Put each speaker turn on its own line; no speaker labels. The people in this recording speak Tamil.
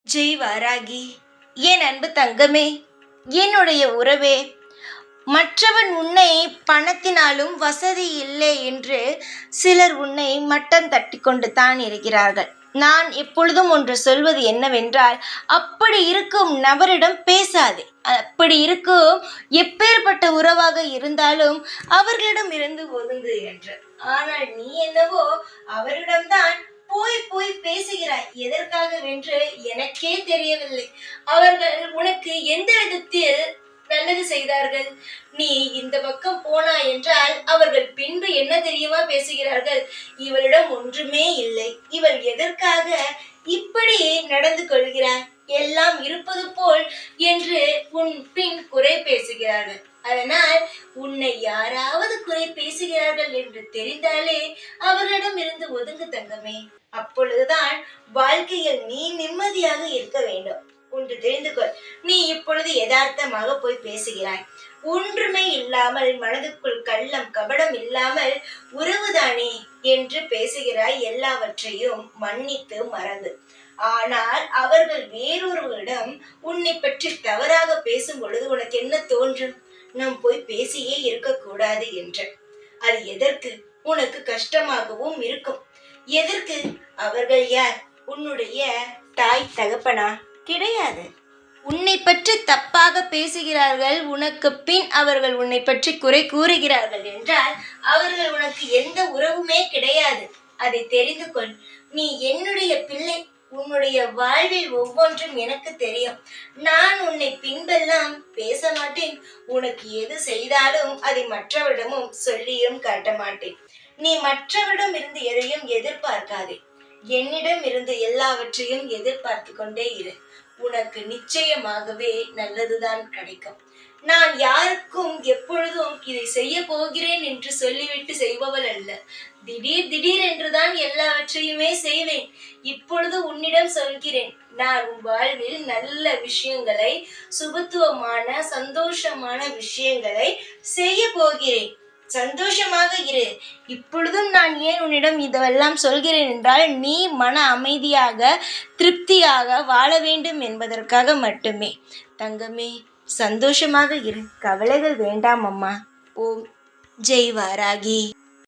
ஜெய் வாராகி, என் அன்பு தங்கமே, என்னுடைய உறவே, மற்றவன் உன்னை பணத்தினாலும் வசதி இல்லை என்று சிலர் உன்னை மட்டம் தட்டி கொண்டு தான் இருக்கிறார்கள். நான் எப்பொழுதும் ஒன்று சொல்வது என்னவென்றால், அப்படி இருக்கும் நபரிடம் பேசாதே. அப்படி இருக்கும் எப்பேற்பட்ட உறவாக இருந்தாலும் அவர்களிடம் இருந்து ஒதுங்கு என்று. ஆனால் நீ என்னவோ அவரிடம்தான் போய் போய் பேசுகிறாய். எதற்காக வென்று எனக்கே தெரியவில்லை. அவர்கள் உனக்கு எந்த விதத்தில் நல்லது செய்தார்கள்? நீ இந்த பக்கம் போனாய் என்றால் அவர்கள் பின்பு என்ன தெரியுமா பேசுகிறார்கள்? இவளிடம் ஒன்றுமே இல்லை, இவள் எதற்காக இப்படி நடந்து கொள்கிறாய், எல்லாம் இருப்பது போல் என்று உன் பின் குறை பேசுகிறார்கள். அதனால் உன்னை யாராவது குறை பேசுகிறார்கள் என்று தெரிந்தாலே அவர்களிடம் இருந்து ஒதுங்கு தங்கமே. அப்பொழுதுதான் வாழ்க்கையில் நீ நிம்மதியாக இருக்க வேண்டும். ஒன்று தெரிந்து கொள், நீ இப்பொழுது யதார்த்தமாக போய் பேசுகிறாய். ஒன்றுமே இல்லாமல், மனதுக்குள் கள்ளம் கபடம் இல்லாமல் உறவுதானே என்று பேசுகிறாய், எல்லாவற்றையும் மன்னித்து மறந்து. ஆனால் அவர்கள் வேறொருவரிடம் உன்னை பற்றி தவறாக பேசும் பொழுது உனக்கு என்ன தோன்றும்? நாம் போய் பேசியே இருக்கக்கூடாது என்று. அது எதற்கு? உனக்கு கஷ்டமாகவும் இருக்கும். எதற்கு? அவர்கள் யார்? உன்னுடைய தாய் தகப்பனா? கிடையாது. உன்னை பற்றி தப்பாக பேசுகிறார்கள், உனக்கு பின் அவர்கள் உன்னை பற்றி குறை கூறுகிறார்கள் என்றால் அவர்கள் உனக்கு எந்த உறவுமே கிடையாது. அதை தெரிந்து கொள். நீ என்னுடைய பிள்ளை. உன்னுடைய வாழ்வில் ஒவ்வொன்றும் எனக்கு தெரியும். நான் உன்னை பின்பெல்லாம் பேச மாட்டேன். உனக்கு எது செய்தாலும் அதை மற்றவரிடமும் சொல்லியும் காட்ட மாட்டேன். நீ மற்றவரிடம் இருந்து எதையும் எதிர்பார்க்காதே. என்னிடம் இருந்து எல்லாவற்றையும் எதிர்பார்த்து கொண்டே இரு. உனக்கு நிச்சயமாகவே நல்லதுதான் கிடைக்கும். நான் யாருக்கும் எப்பொழுதும் இதை செய்ய போகிறேன் என்று சொல்லிவிட்டு செய்பவள் அல்ல. திடீர் திடீர் என்றுதான் எல்லாவற்றையுமே செய்வேன். இப்பொழுது உன்னிடம் சொல்கிறேன், நான் உன் வாழ்வில் நல்ல விஷயங்களை, சுபத்துவமான சந்தோஷமான விஷயங்களை செய்ய போகிறேன். சந்தோஷமாக இரு. இப்பொழுதும் நான் ஏன் உன்னிடம் இதெல்லாம் சொல்கிறேன் என்றால், நீ மன அமைதியாக திருப்தியாக வாழ வேண்டும் என்பதற்காக மட்டுமே. தங்கமே, சந்தோஷமாக இரு. கவலைகள் வேண்டாம் அம்மா. ஓம் ஜெய் வாராகி.